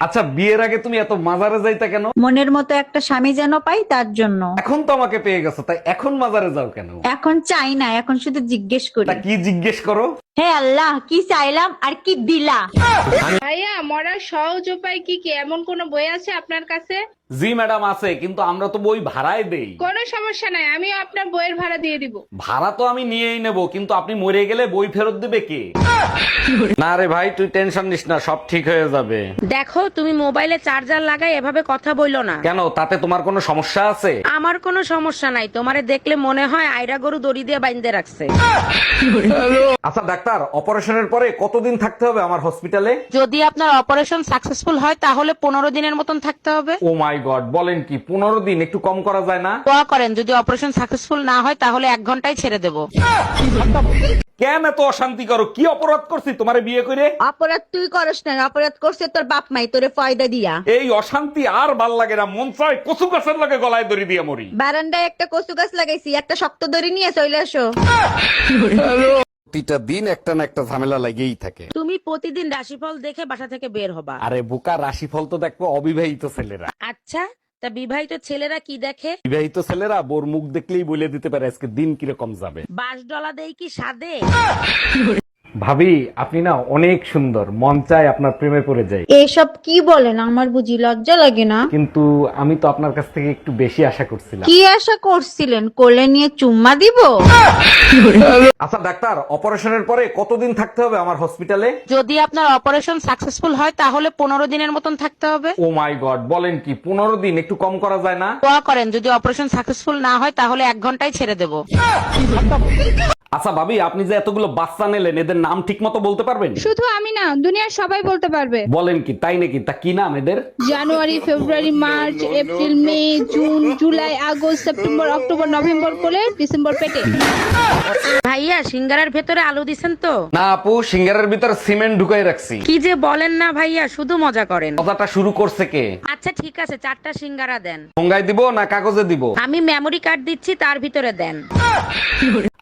আচ্ছা, বিয়ের আগে তুমি এত মাজারে যাইতা কেন? মনের মতো একটা স্বামী যেন পাই তার জন্য। এখন তো আমাকে পেয়ে গেছো, তাই এখন মাজারে যাও কেন? এখন চাই না, এখন শুধু জিজ্ঞেস করি। তা কি জিজ্ঞেস করো? হে আল্লাহ, কি চাইলাম আর কি দিলা? ভাইয়া মরার সহজ উপায় কি কি এমন কোন বই আছে আপনার কাছে? জি ম্যাডাম আছে, কিন্তু আমরা তো বই ভাড়ায় দেই। কোনো সমস্যা নাই, আমিও আপনার বইয়ের ভাড়া দিয়ে দিব। ভাড়া তো আমি নিয়েই নেব, কিন্তু আপনি মরে গেলে বই ফেরত দিবে কে? না রে ভাই, তুই টেনশন নিস না, সব ঠিক হয়ে যাবে। দেখো, তুমি মোবাইলে চার্জার লাগাই এভাবে কথা বইলো না। কেন, তাতে তোমার কোনো সমস্যা আছে? আমার কোনো সমস্যা নাই, তোমারে দেখলে মনে হয় আইরা গরু দড়ি দিয়ে বাইন্ধে রাখছে। আচ্ছা ডাক্তার, অপারেশনের পরে কতদিন থাকতে হবে আমার হসপিটালে? যদি আপনার অপারেশন সাকসেসফুল হয় তাহলে 15 দিনের মতন থাকতে হবে। ও মাই গড, বলেন কি? 15 দিন? একটু কম করা যায় না? দোয়া করেন যদি অপারেশন সাকসেসফুল না হয় তাহলে 1 ঘন্টায় ছেড়ে দেবো। কেন এত অশান্তি করো? কি অপরাধ করছি তোমারে বিয়ে করে? অপরাধ তুই করস না, অপরাধ করছে তোর বাপ মাই তোরে ফয়দা দিয়া। এই অশান্তি আর ভাল লাগে না, মন চায় কচু গাছের লাগে গলায় দড়ি দিয়ে মরি। বারান্দায় একটা কচু গাছ লাগাইছি, একটা শক্ত দড়ি নিয়ে চলে আসো। প্রতিটা দিন একটা না একটা ঝামেলা লাগেই থাকে। তুমি প্রতিদিন রাশিফল দেখে বাসা থেকে বের হবা। আরে বোকা, রাশিফল তো দেখবো অবিবাহিত ছেলেরা। আচ্ছা, তা বিবাহিত ছেলেরা কি দেখে? বিবাহিত ছেলেরা বোর মুখ দেখলেই বলে দিতে পারে আজকে দিন কিরকম যাবে। বাস ডলা দেই কি সাদে? ভাবি, আপনি না অনেক সুন্দর, মন চায় আপনার প্রেমে পড়ে যাই। এসব কি বলেন, আমার বুঝি লজ্জা লাগে না? কিন্তু আমি তো আপনার কাছ থেকে একটু বেশি আশা করছিলাম। কি আশা করছিলেন? কোলে নিয়ে চুম্মা দিব? আচ্ছা ডাক্তার, অপারেশনের পরে কতদিন থাকতে হবে আমার হসপিটালে? যদি আপনার অপারেশন সাকসেসফুল হয় তাহলে 15 দিনের মতন থাকতে হবে। ও মাই গড, বলেন কি? 15 দিন? একটু কম করা যায় না? দোয়া করেন যদি অপারেশন সাকসেসফুল না হয় তাহলে 1 ঘন্টায় ছেড়ে দেবো। আচ্ছা ভাবি, আপনি যে এতগুলো বাচ্চা নিলেন, এদের নাম ঠিক মতো বলতে পারবেন? শুধু আমি না, দুনিয়ার সবাই বলতে পারবে। বলেন কি? তাই নাকি? তা কি নাম এদের? January, February, March, April, May, June, July, August, September, October, November কোলে, ডিসেম্বর পেটে। ভাইয়া, সিঙ্গারার ভেতরে আলু দিছেন তো? না আপু, সিঙ্গারের ভিতর সিমেন্ট ঢুকাই রাখছি। কি যে বলেন না ভাইয়া, শুধু মজা করেন। কথাটা শুরু করছে কে? আচ্ছা ঠিক আছে, 4টা সিঙ্গারা দেন। ঠোঙ্গায় দিব না কাগজে দিব? আমি মেমোরি কার্ড দিচ্ছি, তার ভিতরে দেন।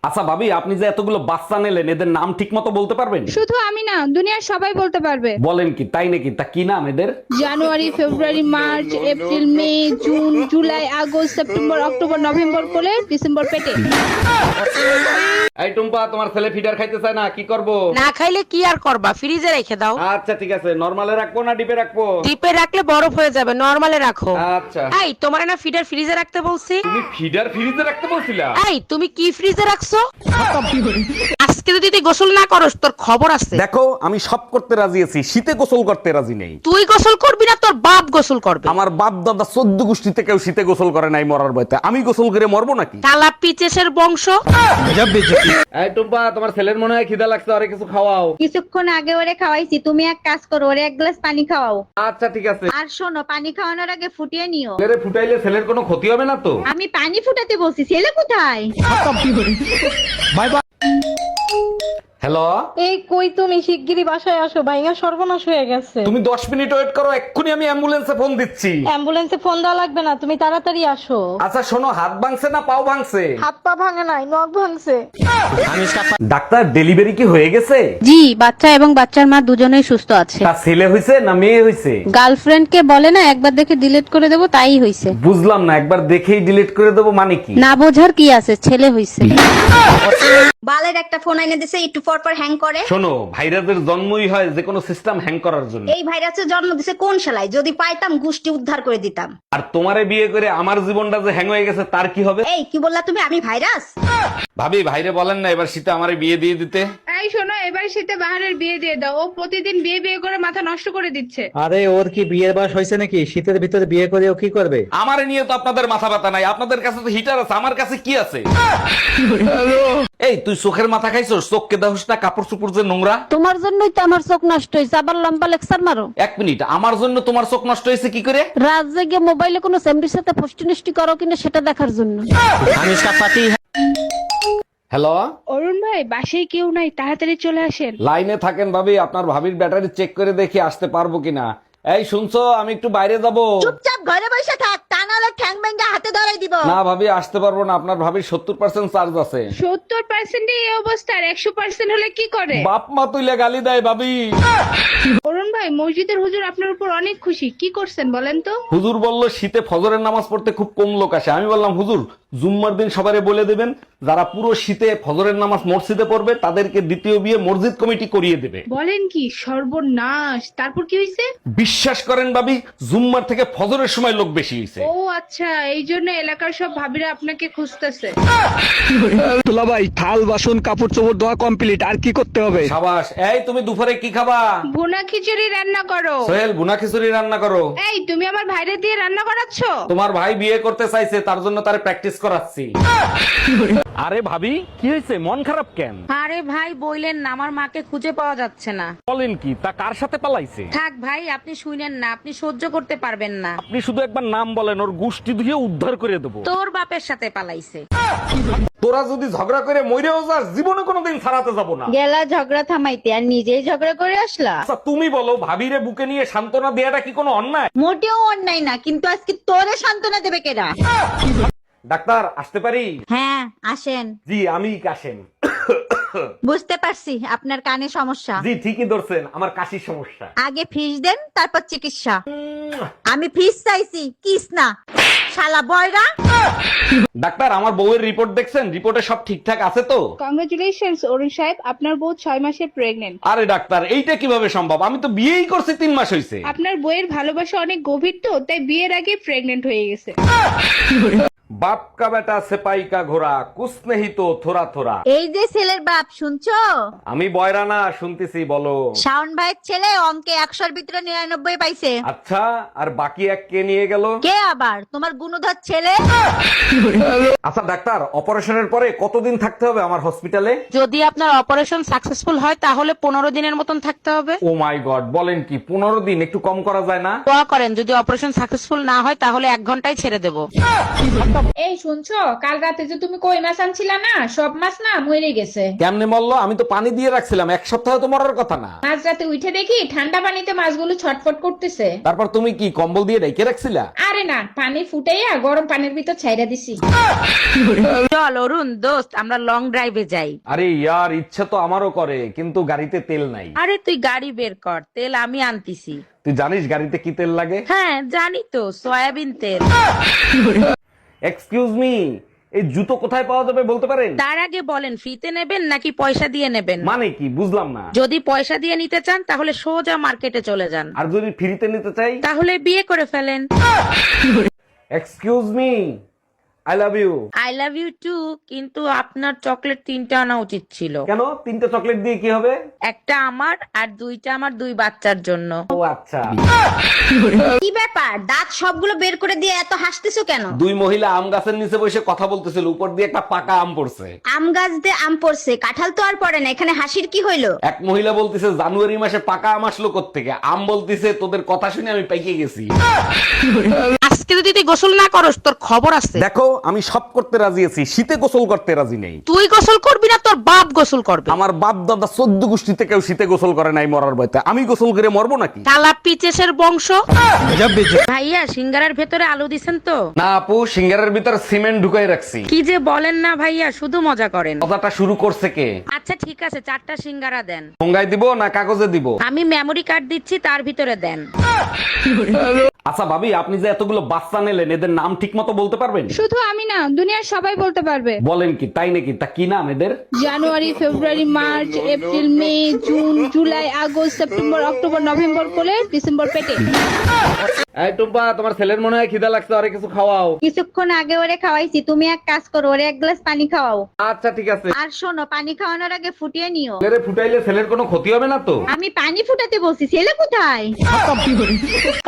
আচ্ছা ভাবি, আপনি যে এতগুলো বাচ্চা নিলেন, এদের নাম ঠিক মতো বলতে পারবেন? শুধু আমি না, দুনিয়ার সবাই বলতে পারবে। বলেন কি? তাই নাকি? তা কি নাম এদের? January, February, March, April, May, June, July, August, September, October, November কোলে, ডিসেম্বর পেটে। এই টুম্পা, তোমার ছেলে ফিডার খাইতে চায় না, কি করব? না খাইলে কি আর করবা, ফ্রিজে রেখে দাও। আচ্ছা ঠিক আছে, নরমালে রাখবো না ডিপে রাখবো? ডিপে রাখলে বরফ হয়ে যাবে, নরমালে রাখো। আচ্ছা। এই, তোমার না ফিডার ফ্রিজে রাখতে বলছি? তুমি ফিডার ফ্রিজে রাখতে বলছিলা? এই, তুমি কি ফ্রিজে রাখছো? আজকে যদি তুই গোসল না করস তোর খবর আছে। দেখো, আমি সব করতে রাজি আছি, শীতে গোসল করতে রাজি নেই। তুই গোসল করবি না, তোর বাপ গোসল করবে। আমার বাপ দাদা 14 গোষ্ঠীতে কেউ শীতে গোসল করে নাই মরার ভয়তে, আমি গোসল করে মরবো নাকি? কালা পিচেসের বংশ। এই টুম্পা, তোমার ছেলের মনে হয় খিদা লাগছে, আরে কিছু খাওয়াও। কিছুক্ষণ আগে ওরে খাওয়াইছি, তুমি এক কাজ করো, ওরে 1 গ্লাস পানি খাওয়াও। আচ্ছা ঠিক আছে। আর শোনো, পানি খাওয়ানোর আগে ফুটিয়ে নিও। ছেলেরে ফুটাইলে ছেলের কোনো ক্ষতি হবে না তো? আমি পানি ফুটাতে বলছি, ছেলে কোথায়? হ্যালো, এই কই তুমি? শিগগিরই বাসায় আসো, ভাইয়া সর্বনাশ হয়ে গেছে। তুমি 10 মিনিট ওয়েট করো, এক্ষুনি আমি অ্যাম্বুলেন্সে ফোন দিচ্ছি। অ্যাম্বুলেন্সে ফোন দেওয়া লাগবে না, তুমি তাড়াতাড়ি আসো। আচ্ছা শোনো, হাত ভাঙছে না পাও ভাঙছে? হাত পা ভাঙে নাই, নখ ভাঙছে। ডাক্তার, ডেলিভারি কি হয়ে গেছে? জি, বাচ্চা এবং বাচ্চার মা দুজনেই সুস্থ আছে। তা ছেলে হইছে না মেয়ে হইছে? গার্লফ্রেন্ড কে বলে না একবার দেখে ডিলিট করে দেবো, তাই হইছে। বুঝলাম না, একবার দেখেই ডিলিট করে দেবো মানে কি? না বোঝার কি আছে, ছেলে হইছে। বালের একটা ফোন আইনে দিছে, একটু পর পর হ্যাং করে। শোনো, ভাইরাসের জন্মই হয় যে কোনো সিস্টেম হ্যাং করার জন্য। এই ভাইরাসের জন্ম দিছে কোন শালায়? যদি পাইতাম গুষ্টি উদ্ধার করে দিতাম। আর তোমারে বিয়ে করে আমার জীবনটা যে হ্যাং হয়ে গেছে তার কি হবে? এই কি বললা তুমি? আমি ভাইরাস? ভাবি, ভাইরে বলেন না এবার শীতে আমারে বিয়ে দিয়ে দিতে। এই শোনো, এবার শীতে বাহারের বিয়ে দিয়ে দাও। ও প্রতিদিন বিয়ে বিয়ে করে মাথা নষ্ট করে দিচ্ছে। আরে ওর কি বিয়ের বয়স হয়েছে নাকি? শীতের ভিতরে বিয়ে করে ও কি করবে? আমারে নিয়ে তো আপনাদের মাথা ব্যথা নাই, আপনাদের কাছে তো হিটার আছে, আমার কাছে কি আছে? এই তুই চোখের মাথা খাইছস? চোখকে দেখোস না কাপড় চুপড় যে নোংরা? তোমার জন্যই তো আমার চোখ নষ্ট হয়েছে, আবার লম্বা লেকচার মারো। 1 মিনিট, আমার জন্য তোমার চোখ নষ্ট হয়েছে কি করে? রাত জেগে মোবাইলে কোনো সেমরির সাথে ফষ্টি নষ্টি করো কিনা সেটা দেখার জন্য। হ্যালো, অরুণ ভাই, বাসায় কেউ নাই, তাড়াতাড়ি চলে আসেন। লাইনে থাকেন ভাবি, আপনার ভাবির ব্যাটারি চেক করে দেখি আসতে পারবো কিনা। এই শুনছো, আমি একটু বাইরে যাব। চুপচাপ ঘরে বসে থাক, তা নাহলে ঠ্যাং ব্যাঙ্গা হাতে ধরাই দিব। না ভাবি, আসতে পারবো না, আপনার ভাবির 70% চার্জ আছে। 70% এই অবস্থার 100% হলে কি করে? বাপ মা তুইলে গালি দেয় ভাবি। অরুণ ভাই, মসজিদের হুজুর আপনার উপর অনেক খুশি, কি করছেন বলেন তো? হুজুর বলল শীতে ফজরের নামাজ পড়তে খুব কম লোক আসে। আমি বললাম হুজুর জুম্মার দিন সবারে বলে দেবেন যারা পুরো শীতে ফজরের নামাজ মসজিদে পড়বে তাদেরকে দ্বিতীয় বিয়ে মসজিদ কমিটি করিয়ে দেবে। বলেন কি, সর্বনাশ! তারপর কি হয়েছে? বিশ্বাস করেন ভাবি, জুম্মার থেকে ফজরের সময় লোক বেশি হয়েছে। ও আচ্ছা, এই জন্য এলাকার সব ভাবিরা আপনাকে খুঁজতেছে। দুলা ভাই, থাল বাসন কাপড় চোপড় ধোয়া কমপ্লিট, আর কি করতে হবে? সাবাস। এই তুমি দুপুরে কি খাবা? ভুনা খিচুড়ি রান্না করো। সোহেল বুনা খিচুড়ি রান্না করো। এই, তুমি আমার ভাইরে দিয়ে রান্না করাচ্ছ? তোমার ভাই বিয়ে করতে চাইছে, তার জন্য তারে প্র্যাকটিস করাচ্ছি। আরে ভাবি, কি হয়েছে, মন খারাপ কেন? আরে ভাই বইলেন না, আমার মাকে খুঁজে পাওয়া যাচ্ছে না। বলেন কি, তা কার সাথে পালাইছে? থাক ভাই, আপনি শুনেন না, আপনি সহ্য করতে পারবেন না। আপনি শুধু একবার নাম বলেন, ওর গুষ্টি ধুয়ে উদ্ধার করে দেবো। তোর বাপের সাথে পালাইছে। তোরা যদি ঝগড়া করে মইরেও যাস, জীবনে কোনোদিন ছাড়াতে যাবো না। গেলা ঝগড়া থামাইতে আর নিজেই ঝগড়া করে আসলা। আচ্ছা তুমি বলো, ভাবিরে বুকে নিয়ে সান্ত্বনা দেয়াটা কি কোনো অন্যায়? মোটেও অন্যায় না, কিন্তু আজকে তোরে সান্ত্বনা দেবে কেডা? ডাক্তার, আসতে পারি? হ্যাঁ আসেন। জি, আমি কাশেম। বুঝতে পারছি আপনার কানে সমস্যা। জি ঠিকই ধরছেন, আমার কাশির সমস্যা। আগে ফিস দেন, তারপর চিকিৎসা। আমি ফিস চাইছি, কিস না, শালা বয়রা। ডাক্তার, আমার বউয়ের রিপোর্ট দেখছেন? রিপোর্টে সব ঠিকঠাক আছে তো? কংগ্রেচুলেশনস অরুণ সাহেব, আপনার বউ 6 মাসে প্রেগনেন্ট। আরে ডাক্তার, এইটা কিভাবে সম্ভব? আমি তো বিয়েই করছি 3 মাস হয়েছে। আপনার বইয়ের ভালোবাসা অনেক গভীর তো, তাই বিয়ের আগে প্রেগনেন্ট হয়ে গেছে। বাপ কা বেটা সিপাই কা ঘোড়া, কুছ নেহি তো থোড়া থোড়া। এই যে ছেলের বাপ, শুনছো? আমি বয়রা না, শুনতেছি, বলো। শাওন ভাইয়ের ছেলে অঙ্কে 100-র ভিতরে 99 পাইছে। আচ্ছা, আর বাকি এক কে নিয়ে গেল? কে আবার? তোমার গুণধর ছেলে। আচ্ছা ডাক্তার, অপারেশনের পরে কতদিন থাকতে হবে আমার হসপিটালে? যদি আপনার অপারেশন সাকসেসফুল হয় তাহলে 15 দিনের মতন থাকতে হবে। ও মাই গড, বলেন কি, 15 দিন? একটু কম করা যায় না? দোয়া করেন, যদি অপারেশন সাকসেসফুল না হয় তাহলে 1 ঘন্টায় ছেড়ে দেবো। এই শুনছো, কাল রাতে যে তুমি কই মাছ আনছিলা না, সব মাছ না মরে গেছে। কেমনে মরলো? আমি তো পানি দিয়ে রাখছিলাম, 1 সপ্তাহ তো মরার কথা না। মাঝ রাতে উঠে দেখি ঠান্ডা পানিতে মাছগুলো ছটফট করতেছে। তারপর তুমি কি কম্বল দিয়ে রেখে রাখছিলা? আরে না, পানি ফুটাইয়া গরম পানির ভিতর ছাইরা দিছি। চল অরুণ দোস্ত, আমরা লং ড্রাইভে যাই। আরে ইয়ার, ইচ্ছা তো আমারও করে, কিন্তু গাড়িতে তেল নাই। আরে তুই গাড়ি বের কর, তেল আমি আনতিছি। তুই জানিস গাড়িতে কি তেল লাগে? হ্যাঁ জানি তো, সয়াবিন তেল। এক্সকিউজ মি, এই জুতো কোথায় পাওয়া যাবে বলতে পারেন? তার আগে বলেন, ফ্রিতে নেবেন নাকি পয়সা দিয়ে নেবেন? মানে কি, বুঝলাম না। যদি পয়সা দিয়ে নিতে চান তাহলে সোজা মার্কেটে চলে যান, আর যদি ফ্রিতে নিতে চাই? তাহলে বিয়ে করে ফেলেন। Excuse me, I love you. I love you too, কিন্তু আপনার চকলেট 3টা আনা উচিত ছিল। কেন? 3টে চকলেট দিয়ে কি হবে? একটা আমার আর 2টা আমার 2 বাচ্চার জন্য। ও আচ্ছা। কি ব্যাপার, দাঁত সবগুলো বের করে দিয়ে এত হাসতেছো কেন? 2 মহিলা আম গাছের নিচে বসে কথা বলতেছিল, উপর দিয়ে একটা পাকা আম পড়ছে। আম গাছ দিয়ে আম পড়ছে, কাঁঠাল তো আর পড়ে না, এখানে হাসির কি হইলো? এক মহিলা বলতিছে জানুয়ারি মাসে পাকা আম আসলো কোত্থেকে? আম বলতিছে তোদের কথা শুনে আমি পাইকে গেছি। আজকে যদি তুই গোসল না করস তোর খবর আছে। দেখো, আমি সব করতে রাজি আছি, শীতে গোসল করতে রাজি নেই। তুই গোসল করবি না, তোর বাপ গোসল করবে। আমার বাপ দাদা 14 গোষ্ঠীতে কেউ শীতে গোসল করে নাই মরার ভয়তে, আমি গোসল করে মরবো নাকি? কালা পিচেসের বংশ। ভাইয়া, সিঙ্গারার ভেতরে আলু দিছেন তো? না আপু, সিঙ্গারের ভিতর সিমেন্ট ঢুকাই রাখছি। কি যে বলেন না ভাইয়া, শুধু মজা করেন। কথাটা শুরু করছে কে? আচ্ছা ঠিক আছে, 4টা সিঙ্গারা দেন। ঠোঙ্গায় দিব না কাগজে দিব? আমি মেমরি কার্ড দিচ্ছি, তার ভিতরে দেন। আচ্ছা ভাবি, আপনি যে এতগুলো বাচ্চা নিলেন, এদের নাম ঠিক মতো বলতে পারবেন? শুধু আমি না, দুনিয়ার সবাই বলতে পারবে। বলেন কি, তাই নাকি? তা কি নাম এদের? January, February, March, April, May, June, July, August, September, October, November কোলে, ডিসেম্বর পেটে। এই টুম্পা, তোমার ছেলের মনে হয় খিদা লাগছে, আরে কিছু খাওয়াও। কিছুক্ষণ আগে ওরে খাওয়াইছি, তুমি এক কাজ করো, ওরে 1 গ্লাস পানি খাওয়াও। আচ্ছা ঠিক আছে। আর শোনো, পানি খাওয়ানোর আগে ফুটিয়ে নিও। ছেলেরে ফুটাইলে ছেলের কোনো ক্ষতি হবে না তো? আমি পানি ফুটাতে বলছি, ছেলে কোথায়?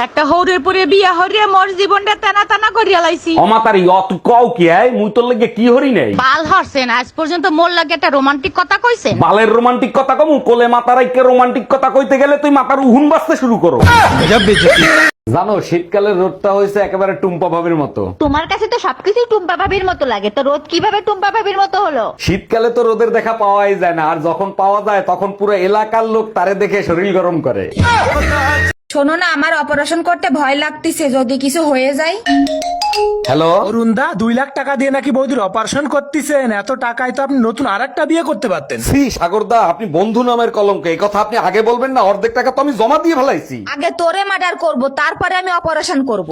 একটা হৌরের পরে বিয়া হরিয়ে মোর জীবনটা টানা টানা করিয়া লাইছি। অমাতারি অত কও কি আয়, মুই তোর লাগে কি হরি নাই? বাল হরছেন, আজ পর্যন্ত মোর লাগে একটা রোমান্টিক কথা কইছেন? বালের রোমান্টিক কথা কমু? কোলে মাতারাইকে রোমান্টিক কথা কইতে গেলে তুই মাথার উহুন বাজতে শুরু করো। জানো, শীতকালের রোদটা হয়েছে একেবারে টুম্পা ভাবির মতো। তোমার কাছে তো সবকিছু টুম্পা ভাবির মতো লাগে, তো রোদ কিভাবে টুম্পা ভাবির মতো হলো? শীতকালে তো রোদের দেখা পাওয়াই যায় না, আর যখন পাওয়া যায় তখন পুরো এলাকার লোক তারে দেখে শরীর গরম করে। শোনো না, আমার অপারেশন করতে ভয় লাগতেছে, যদি কিছু হয়ে যায়। হ্যালো, অরুণদা 2 লাখ টাকা দিয়ে নাকি বৌদির অপারেশন করতেছেন? এত টাকায় তো আপনি নতুন আরেকটা বিয়ে করতে পারতেন। শ্রী সাগরদা, আপনি বন্ধু নামের কলঙ্ক, এই কথা আপনি আগে বলবেন না? অর্ধেক টাকা তো আমি জমা দিয়ে ফেলাইছি। আগে তোরে মার্ডার করব, তারপরে আমি অপারেশন করব।